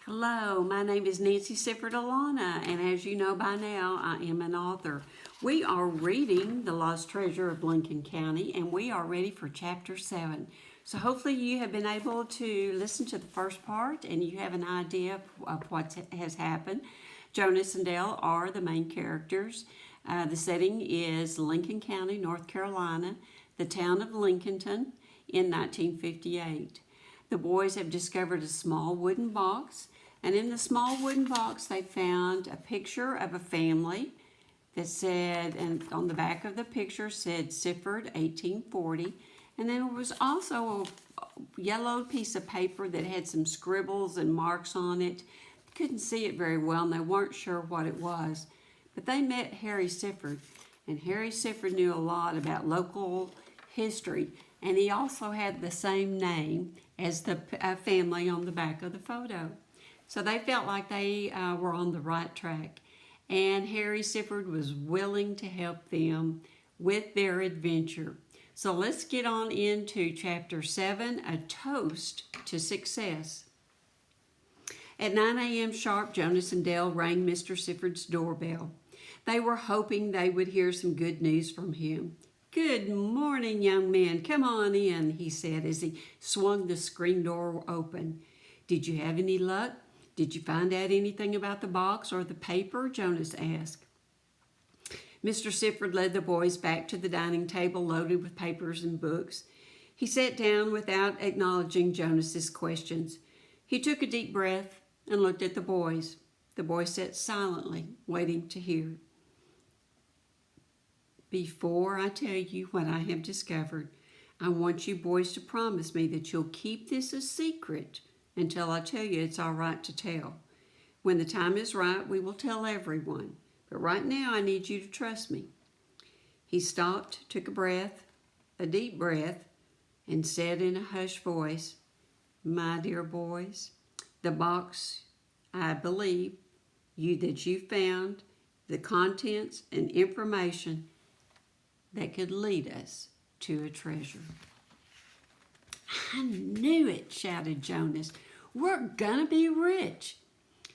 Hello, my name is Nancy Sifford Alana, and as you know by now, I am an author. We are reading The Lost Treasure of Lincoln County, and we are ready for Chapter 7. So hopefully you have been able to listen to the first part, and you have an idea of what has happened. Jonas and Dale are the main characters. The setting is Lincoln County, North Carolina, the town of Lincolnton in 1958. The boys have discovered a small wooden box, and in the small wooden box they found a picture of a family that said, and on the back of the picture said Sifford 1840, and then there was also a yellow piece of paper that had some scribbles and marks on it. Couldn't see it very well and they weren't sure what it was, but they met Harry Sifford, and Harry Sifford knew a lot about local history, and he also had the same name as the family on the back of the photo. So they felt like they were on the right track, and Harry Sifford was willing to help them with their adventure. So let's get on into Chapter 7, A Toast to Success. At 9 a.m. sharp, Jonas and Dale rang Mr. Sifford's doorbell. They were hoping they would hear some good news from him. "Good morning, young man. Come on in," he said as he swung the screen door open. "Did you have any luck? Did you find out anything about the box or the paper?" Jonas asked. Mr. Sifford led the boys back to the dining table loaded with papers and books. He sat down without acknowledging Jonas's questions. He took a deep breath and looked at the boys. The boys sat silently, waiting to hear. "Before I tell you what I have discovered, I want you boys to promise me that you'll keep this a secret until I tell you it's all right to tell. When the time is right, we will tell everyone. But right now, I need you to trust me." He stopped, took a deep breath, and said in a hushed voice, "My dear boys, the box, I believe, that you found, the contents and information that could lead us to a treasure." "I knew it," shouted Jonas. "We're gonna be rich,"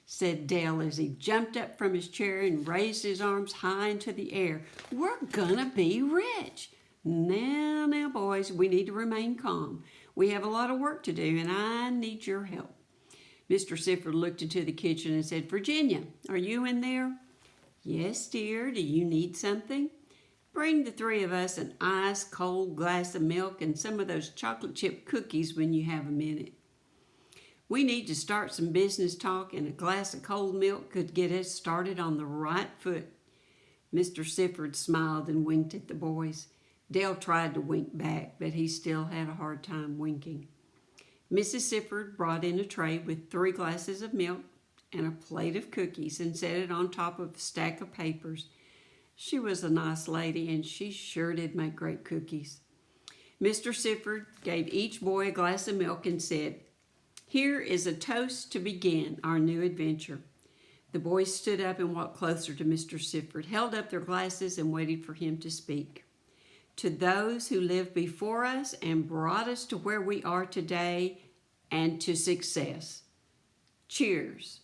said Dale as he jumped up from his chair and raised his arms high into the air. "We're gonna be rich. Now, boys, we need to remain calm. We have a lot of work to do, and I need your help." Mr. Sifford looked into the kitchen and said, "Virginia, are you in there?" "Yes, dear. Do you need something?" "Bring the three of us an ice-cold glass of milk and some of those chocolate chip cookies when you have a minute. We need to start some business talk, and a glass of cold milk could get us started on the right foot." Mr. Sifford smiled and winked at the boys. Dale tried to wink back, but he still had a hard time winking. Mrs. Sifford brought in a tray with 3 glasses of milk and a plate of cookies and set it on top of a stack of papers. She was a nice lady, and she sure did make great cookies. Mr. Sifford gave each boy a glass of milk and said, "Here is a toast to begin our new adventure." The boys stood up and walked closer to Mr. Sifford, held up their glasses, and waited for him to speak. "To those who lived before us and brought us to where we are today, and to success. Cheers."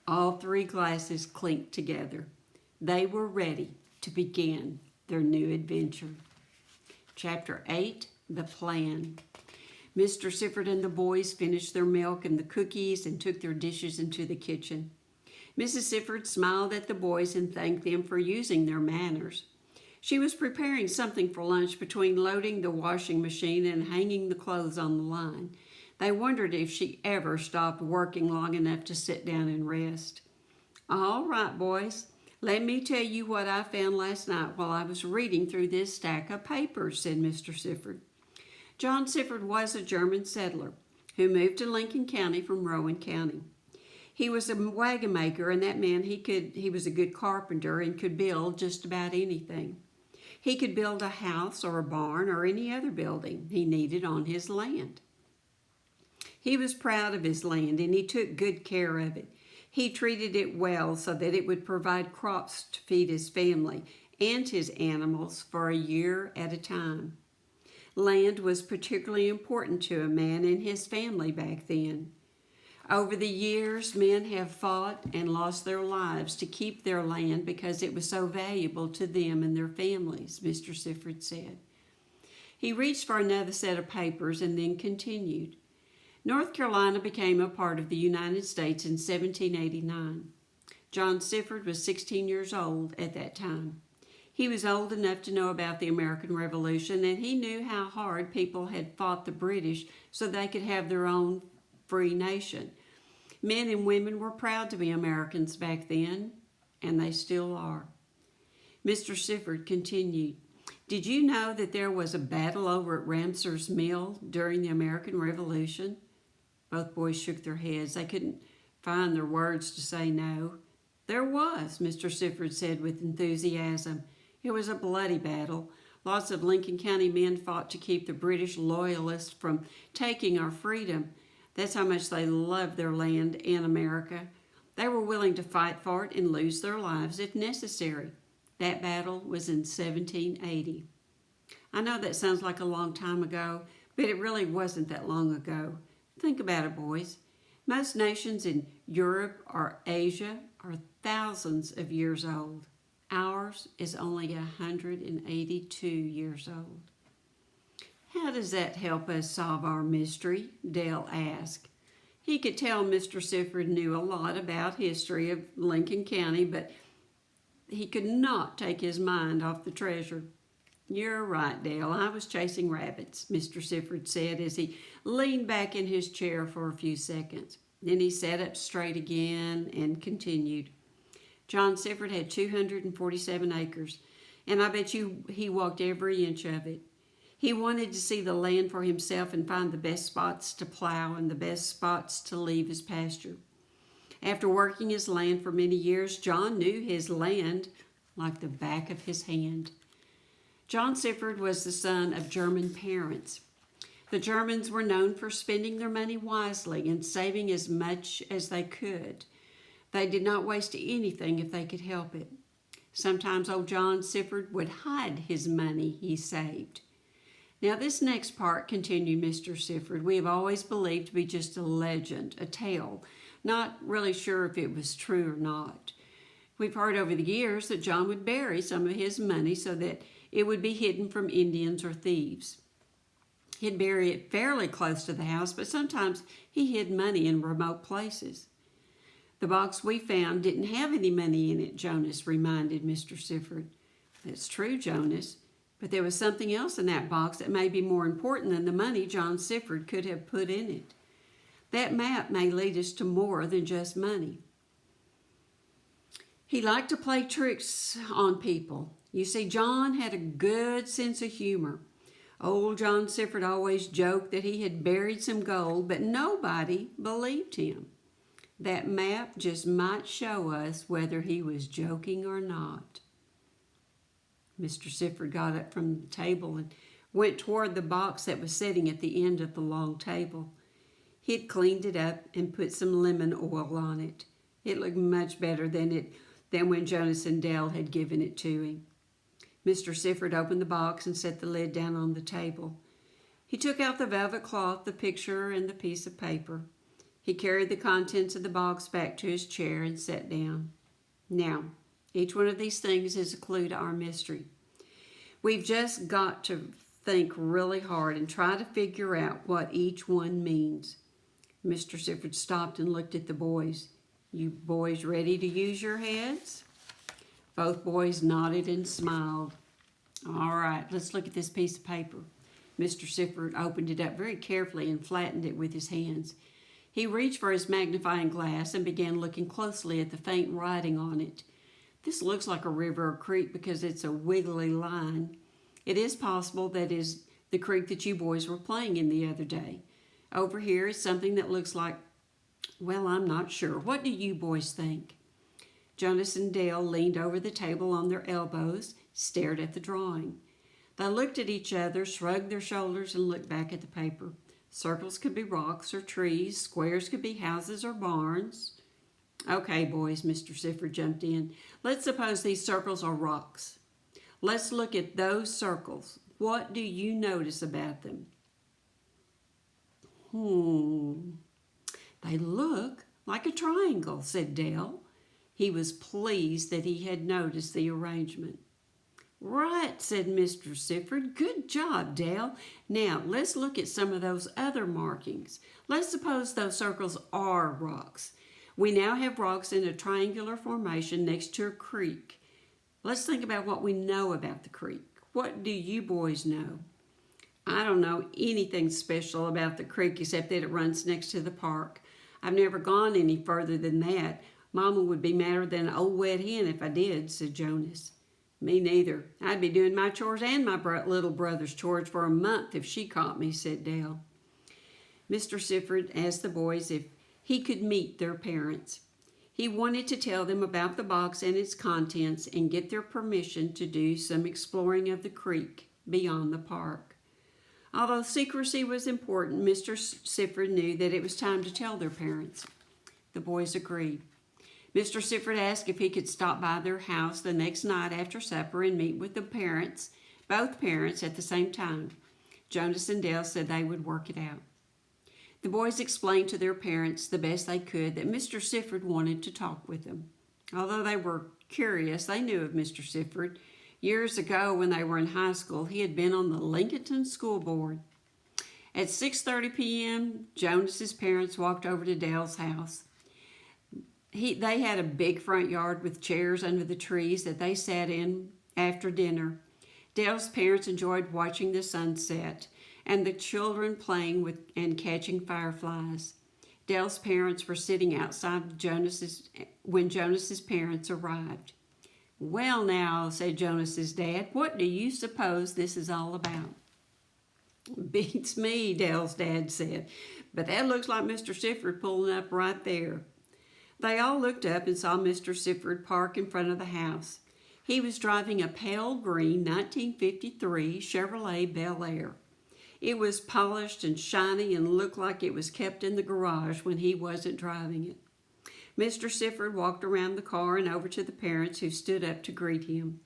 All 3 glasses clinked together. They were ready to begin their new adventure. Chapter 8, The Plan. Mr. Sifford and the boys finished their milk and the cookies and took their dishes into the kitchen. Mrs. Sifford smiled at the boys and thanked them for using their manners. She was preparing something for lunch between loading the washing machine and hanging the clothes on the line. They wondered if she ever stopped working long enough to sit down and rest. "All right, boys, let me tell you what I found last night while I was reading through this stack of papers," said Mr. Sifford. John Sifford was a German settler who moved to Lincoln County from Rowan County. He was a wagon maker, and that meant he was a good carpenter and could build just about anything. He could build a house or a barn or any other building he needed on his land. He was proud of his land, and he took good care of it. He treated it well so that it would provide crops to feed his family and his animals for a year at a time. Land was particularly important to a man and his family back then. Over the years, men have fought and lost their lives to keep their land because it was so valuable to them and their families, Mr. Sifford said. He reached for another set of papers and then continued. North Carolina became a part of the United States in 1789. John Sifford was 16 years old at that time. He was old enough to know about the American Revolution, and he knew how hard people had fought the British so they could have their own free nation. Men and women were proud to be Americans back then, and they still are. Mr. Sifford continued, "Did you know that there was a battle over at Ramser's Mill during the American Revolution?" Both boys shook their heads. They couldn't find their words to say no. "There was," Mr. Sifford said with enthusiasm. "It was a bloody battle. Lots of Lincoln County men fought to keep the British loyalists from taking our freedom. That's how much they loved their land and America. They were willing to fight for it and lose their lives if necessary. That battle was in 1780. I know that sounds like a long time ago, but it really wasn't that long ago. Think about it, boys. Most nations in Europe or Asia are thousands of years old. Ours is only 182 years old." "How does that help us solve our mystery?" Dale asked. He could tell Mr. Sifford knew a lot about history of Lincoln County, but he could not take his mind off the treasure. "You're right, Dale. I was chasing rabbits," Mr. Sifford said as he leaned back in his chair for a few seconds. Then he sat up straight again and continued. "John Sifford had 247 acres, and I bet you he walked every inch of it. He wanted to see the land for himself and find the best spots to plow and the best spots to leave his pasture. After working his land for many years, John knew his land like the back of his hand." John Sifford was the son of German parents. The Germans were known for spending their money wisely and saving as much as they could. They did not waste anything if they could help it. Sometimes old John Sifford would hide his money he saved. "Now this next part," continued Mr. Sifford, "we have always believed to be just a legend, a tale, not really sure if it was true or not. We've heard over the years that John would bury some of his money so that it would be hidden from Indians or thieves. He'd bury it fairly close to the house, but sometimes he hid money in remote places." "The box we found didn't have any money in it," Jonas reminded Mr. Sifford. "That's true, Jonas, but there was something else in that box that may be more important than the money John Sifford could have put in it. That map may lead us to more than just money." He liked to play tricks on people. You see, John had a good sense of humor. Old John Sifford always joked that he had buried some gold, but nobody believed him. That map just might show us whether he was joking or not. Mr. Sifford got up from the table and went toward the box that was sitting at the end of the long table. He had cleaned it up and put some lemon oil on it. It looked much better than when Jonas and Dale had given it to him. Mr. Sifford opened the box and set the lid down on the table. He took out the velvet cloth, the picture, and the piece of paper. He carried the contents of the box back to his chair and sat down. "Now, each one of these things is a clue to our mystery. We've just got to think really hard and try to figure out what each one means." Mr. Sifford stopped and looked at the boys. "You boys ready to use your heads?" Both boys nodded and smiled. "All right, let's look at this piece of paper." Mr. Sifford opened it up very carefully and flattened it with his hands. He reached for his magnifying glass and began looking closely at the faint writing on it. "This looks like a river or creek because it's a wiggly line. It is possible that is the creek that you boys were playing in the other day. Over here is something that looks like, well, I'm not sure. What do you boys think?" Jonas and Dale leaned over the table on their elbows, stared at the drawing. They looked at each other, shrugged their shoulders, and looked back at the paper. Circles could be rocks or trees. Squares could be houses or barns. "Okay, boys," Mr. Sifford jumped in. "Let's suppose these circles are rocks. Let's look at those circles. What do you notice about them?" "They look like a triangle," said Dale. He was pleased that he had noticed the arrangement. "Right," said Mr. Sifford. "Good job, Dale. Now, let's look at some of those other markings. Let's suppose those circles are rocks. We now have rocks in a triangular formation next to a creek. Let's think about what we know about the creek. What do you boys know?" "I don't know anything special about the creek except that it runs next to the park. I've never gone any further than that. Mama would be madder than an old wet hen if I did," said Jonas. "Me neither. I'd be doing my chores and my little brother's chores for a month if she caught me," said Dale. Mr. Sifford asked the boys if he could meet their parents. He wanted to tell them about the box and its contents and get their permission to do some exploring of the creek beyond the park. Although secrecy was important, Mr. Sifford knew that it was time to tell their parents. The boys agreed. Mr. Sifford asked if he could stop by their house the next night after supper and meet with the parents, both parents, at the same time. Jonas and Dale said they would work it out. The boys explained to their parents the best they could that Mr. Sifford wanted to talk with them. Although they were curious, they knew of Mr. Sifford. Years ago, when they were in high school, he had been on the Lincoln School Board. At 6:30 p.m., Jonas's parents walked over to Dale's house. They had a big front yard with chairs under the trees that they sat in after dinner. Dale's parents enjoyed watching the sunset and the children playing with and catching fireflies. Dale's parents were sitting outside when Jonas's parents arrived. "Well now," said Jonas's dad, "what do you suppose this is all about?" "Beats me," Dale's dad said, "but that looks like Mr. Sifford pulling up right there." They all looked up and saw Mr. Sifford park in front of the house. He was driving a pale green 1953 Chevrolet Bel Air. It was polished and shiny and looked like it was kept in the garage when he wasn't driving it. Mr. Sifford walked around the car and over to the parents, who stood up to greet him.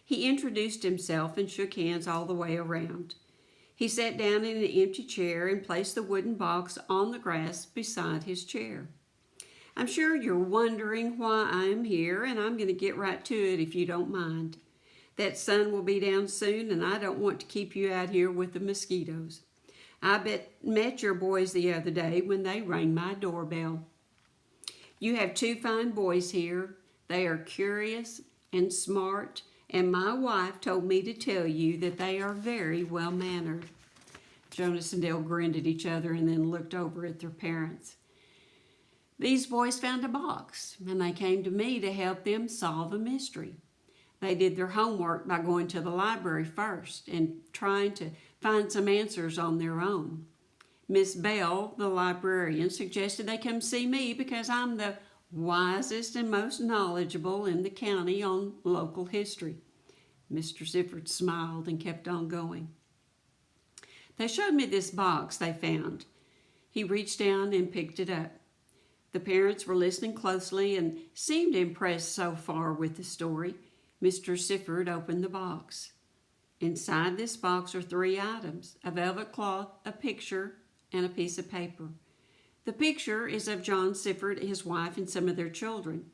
He introduced himself and shook hands all the way around. He sat down in an empty chair and placed the wooden box on the grass beside his chair. "I'm sure you're wondering why I am here, and I'm going to get right to it if you don't mind. That sun will be down soon, and I don't want to keep you out here with the mosquitoes. I met your boys the other day when they rang my doorbell. You have two fine boys here. They are curious and smart, and my wife told me to tell you that they are very well-mannered." Jonas and Dale grinned at each other and then looked over at their parents. "These boys found a box, and they came to me to help them solve a mystery. They did their homework by going to the library first and trying to find some answers on their own. Miss Bell, the librarian, suggested they come see me because I'm the wisest and most knowledgeable in the county on local history." Mr. Sifford smiled and kept on going. "They showed me this box they found." He reached down and picked it up. The parents were listening closely and seemed impressed so far with the story. Mr. Sifford opened the box. Inside this box are 3 items: a velvet cloth, a picture, and a piece of paper. The picture is of John Sifford, his wife, and some of their children.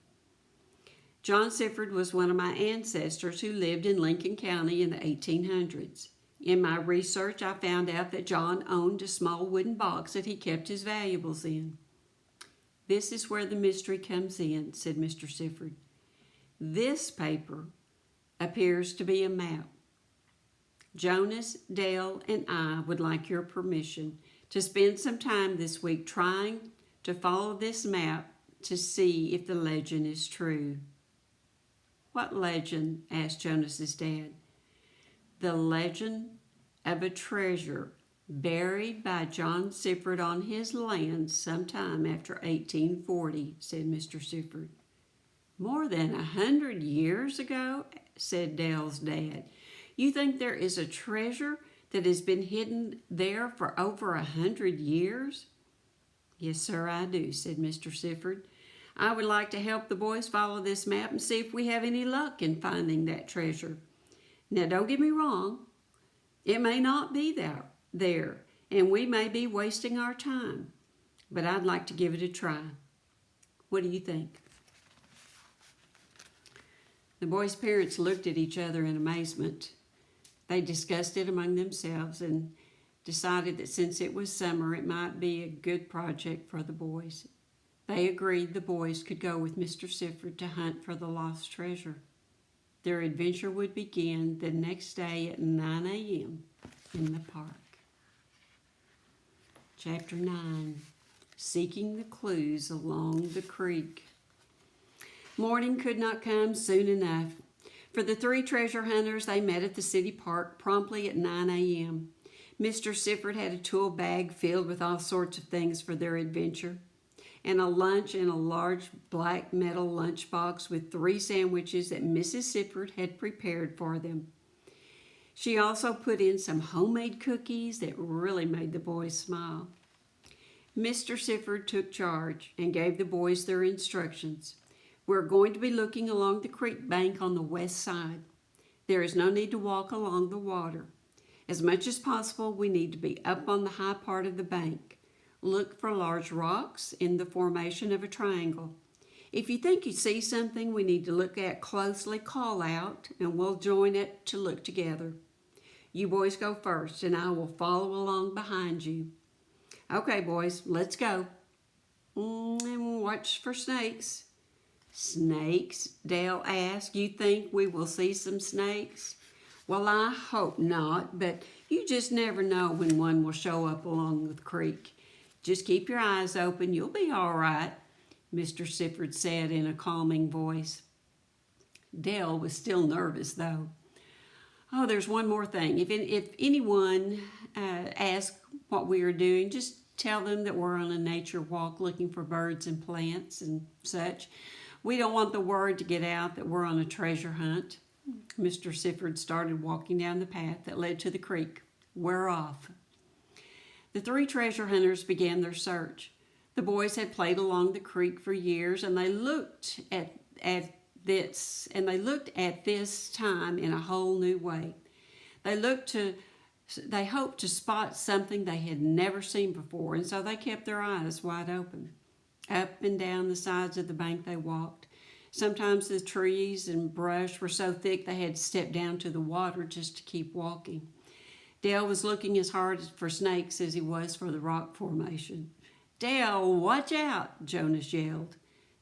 John Sifford was one of my ancestors who lived in Lincoln County in the 1800s. In my research, I found out that John owned a small wooden box that he kept his valuables in. "This is where the mystery comes in," said Mr. Sifford. "This paper appears to be a map. Jonas, Dale, and I would like your permission to spend some time this week trying to follow this map to see if the legend is true." "What legend?" asked Jonas's dad. "The legend of a treasure buried by John Sifford on his land sometime after 1840, said Mr. Sifford. "More than 100 years ago?" said Dale's dad. "You think there is a treasure that has been hidden there for over 100 years? "Yes, sir, I do," said Mr. Sifford. "I would like to help the boys follow this map and see if we have any luck in finding that treasure. Now, don't get me wrong. It may not be there, and we may be wasting our time. but I'd like to give it a try. What do you think? The boys' parents looked at each other in amazement. They discussed it among themselves and decided that since it was summer, it might be a good project for the boys. They agreed the boys could go with Mr. Sifford to hunt for the lost treasure. Their adventure would begin the next day at 9 a.m. in the park. Chapter 9, Seeking the Clues Along the Creek. Morning could not come soon enough. For the three treasure hunters, they met at the city park promptly at 9 a.m. Mr. Sifford had a tool bag filled with all sorts of things for their adventure, and a lunch in a large black metal lunchbox with 3 sandwiches that Mrs. Sifford had prepared for them. She also put in some homemade cookies that really made the boys smile. Mr. Sifford took charge and gave the boys their instructions. We're going to be looking along the creek bank on the west side. There is no need to walk along the water. As much as possible, we need to be up on the high part of the bank. Look for large rocks in the formation of a triangle. If you think you see something we need to look at closely, call out and we'll join it to look together. You boys go first and I will follow along behind you. Okay, boys, let's go. And watch for snakes. Snakes? Dale asked. You think we will see some snakes? Well, I hope not, but you just never know when one will show up along the creek. Just keep your eyes open. You'll be all right, Mr. Sifford said in a calming voice. Dale was still nervous, though. Oh, there's one more thing. If anyone asks what we are doing, just tell them that we're on a nature walk looking for birds and plants and such. We don't want the word to get out that we're on a treasure hunt. Mr. Sifford started walking down the path that led to the creek. We're off. The 3 treasure hunters began their search. The boys had played along the creek for years, and they looked at this time in a whole new way. They hoped to spot something they had never seen before, and so they kept their eyes wide open. Up and down the sides of the bank they walked. Sometimes the trees and brush were so thick they had to step down to the water just to keep walking. Dale was looking as hard for snakes as he was for the rock formation. Dale, watch out, Jonas yelled.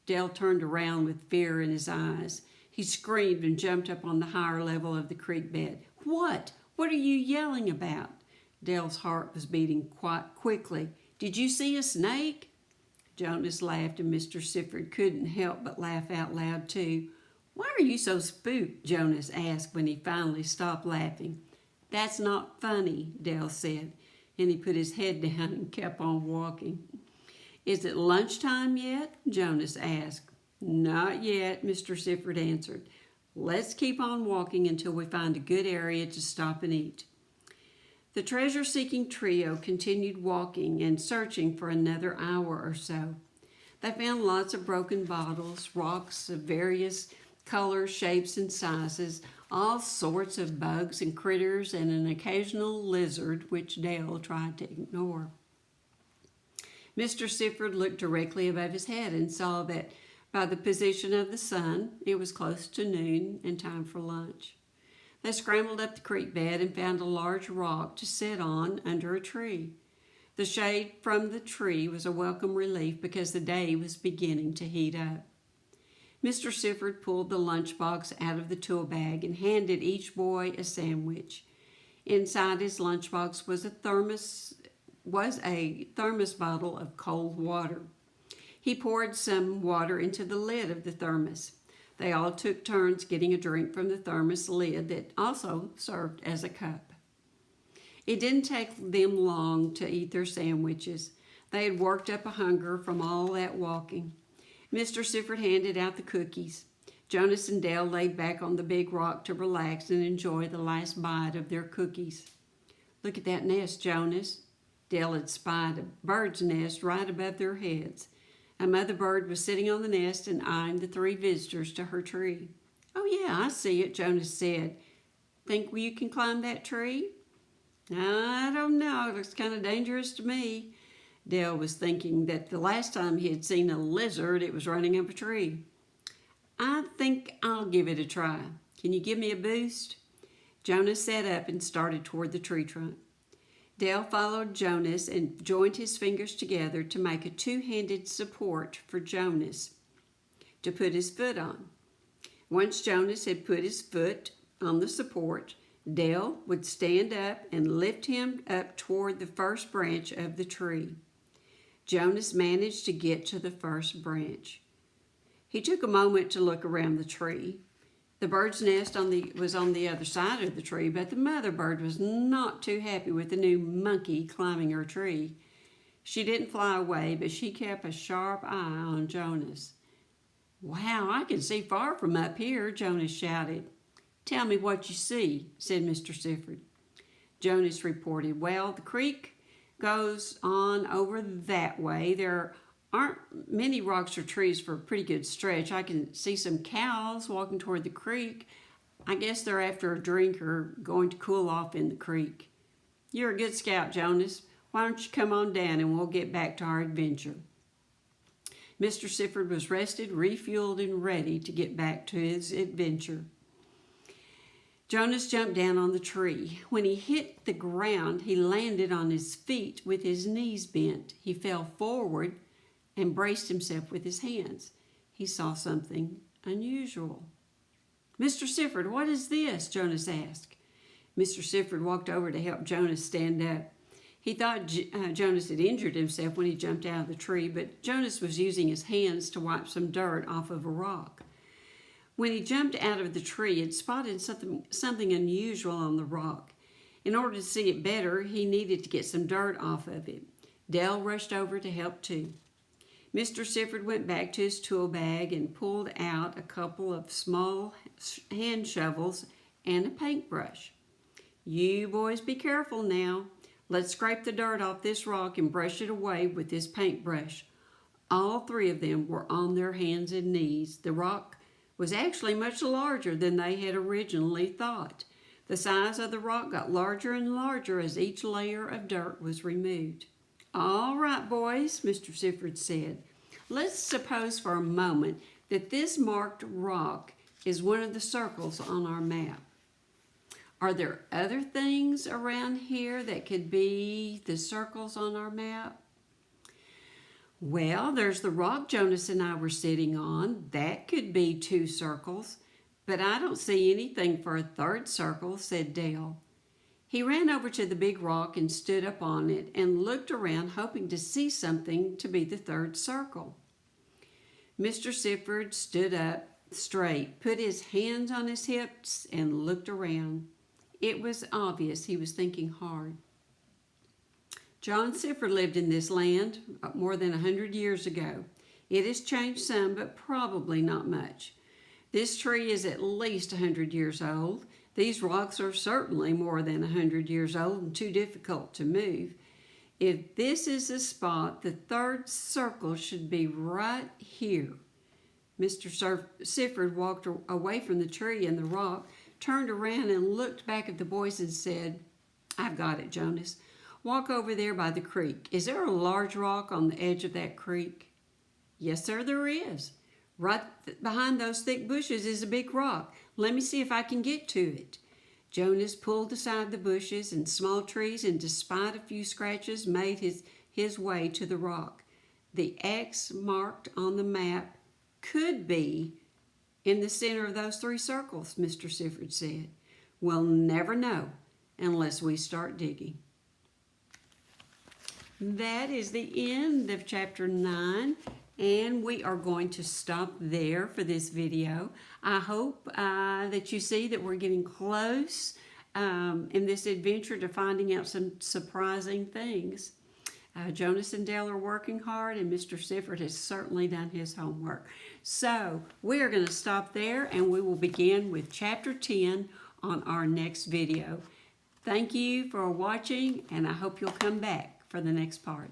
Dale turned around with fear in his eyes. He screamed and jumped up on the higher level of the creek bed. What? What are you yelling about? Dale's heart was beating quite quickly. Did you see a snake? Jonas laughed, and Mr. Sifford couldn't help but laugh out loud, too. Why are you so spooked? Jonas asked when he finally stopped laughing. That's not funny, Dale said, and he put his head down and kept on walking. Is it lunchtime yet? Jonas asked. Not yet, Mr. Sifford answered. Let's keep on walking until we find a good area to stop and eat. The treasure-seeking trio continued walking and searching for another hour or so. They found lots of broken bottles, rocks of various colors, shapes, and sizes, all sorts of bugs and critters, and an occasional lizard, which Dale tried to ignore. Mr. Sifford looked directly above his head and saw that by the position of the sun, it was close to noon and time for lunch. They scrambled up the creek bed and found a large rock to sit on under a tree. The shade from the tree was a welcome relief because the day was beginning to heat up. Mr. Sifford pulled the lunchbox out of the tool bag and handed each boy a sandwich. Inside his lunchbox was a thermos bottle of cold water. He poured some water into the lid of the thermos. They all took turns getting a drink from the thermos lid that also served as a cup. It didn't take them long to eat their sandwiches. They had worked up a hunger from all that walking. Mr. Sifford handed out the cookies. Jonas and Dale laid back on the big rock to relax and enjoy the last bite of their cookies. Look at that nest, Jonas. Dale had spied a bird's nest right above their heads. A mother bird was sitting on the nest and eyeing the 3 visitors to her tree. Oh, yeah, I see it, Jonas said. Think you can climb that tree? I don't know. It looks kind of dangerous to me. Dale was thinking that the last time he had seen a lizard, it was running up a tree. I think I'll give it a try. Can you give me a boost? Jonas sat up and started toward the tree trunk. Dale followed Jonas and joined his fingers together to make a two-handed support for Jonas to put his foot on. Once Jonas had put his foot on the support, Dale would stand up and lift him up toward the first branch of the tree. Jonas managed to get to the first branch. He took a moment to look around the tree. The bird's nest was on the other side of the tree, but the mother bird was not too happy with the new monkey climbing her tree. She didn't fly away, but she kept a sharp eye on Jonas. "Wow, I can see far from up here," Jonas shouted. "Tell me what you see," said Mr. Sifford. Jonas reported, "Well, the creek goes on over that way. There aren't many rocks or trees for a pretty good stretch. I can see some cows walking toward the creek. I guess they're after a drink or going to cool off in the creek." "You're a good scout, Jonas. Why don't you come on down and we'll get back to our adventure?" Mr. Sifford was rested, refueled, and ready to get back to his adventure. Jonas jumped down on the tree. When he hit the ground, he landed on his feet with his knees bent. He fell forward and braced himself with his hands. He saw something unusual. "Mr. Sifford, what is this?" Jonas asked. Mr. Sifford walked over to help Jonas stand up. He thought Jonas had injured himself when he jumped out of the tree, but Jonas was using his hands to wipe some dirt off of a rock. When he jumped out of the tree, he had spotted something unusual on the rock. In order to see it better, he needed to get some dirt off of it. Dale rushed over to help too. Mr. Sifford went back to his tool bag and pulled out a couple of small hand shovels and a paintbrush. "You boys be careful now. Let's scrape the dirt off this rock and brush it away with this paintbrush." All three of them were on their hands and knees. The rock was actually much larger than they had originally thought. The size of the rock got larger and larger as each layer of dirt was removed. "All right, boys," Mr. Sifford said. "Let's suppose for a moment that this marked rock is one of the circles on our map. Are there other things around here that could be the circles on our map?" "Well, there's the rock Jonas and I were sitting on. That could be two circles. But I don't see anything for a third circle," said Dale. He ran over to the big rock and stood up on it and looked around, hoping to see something to be the third circle. Mr. Sifford stood up straight, put his hands on his hips, and looked around. It was obvious he was thinking hard. John Sifford lived in this land more than 100 years ago. It has changed some, but probably not much. This tree is at least 100 years old. These rocks are certainly more than 100 years old and too difficult to move. If this is the spot, the third circle should be right here. Mr. Sifford walked away from the tree and the rock, turned around and looked back at the boys and said, "I've got it, Jonas. Walk over there by the creek. Is there a large rock on the edge of that creek?" "Yes, sir, there is. Right behind those thick bushes is a big rock. Let me see if I can get to it." Jonas pulled aside the bushes and small trees and, despite a few scratches, made his way to the rock. The X marked on the map could be in the center of those three circles, Mr. Sifford said. "We'll never know unless we start digging." That is the end of Chapter 9, and we are going to stop there for this video. I hope that you see that we're getting close in this adventure to finding out some surprising things. Jonas and Dale are working hard, and Mr. Sifford has certainly done his homework. So we are going to stop there, and we will begin with Chapter 10 on our next video. Thank you for watching, and I hope you'll come back for the next part.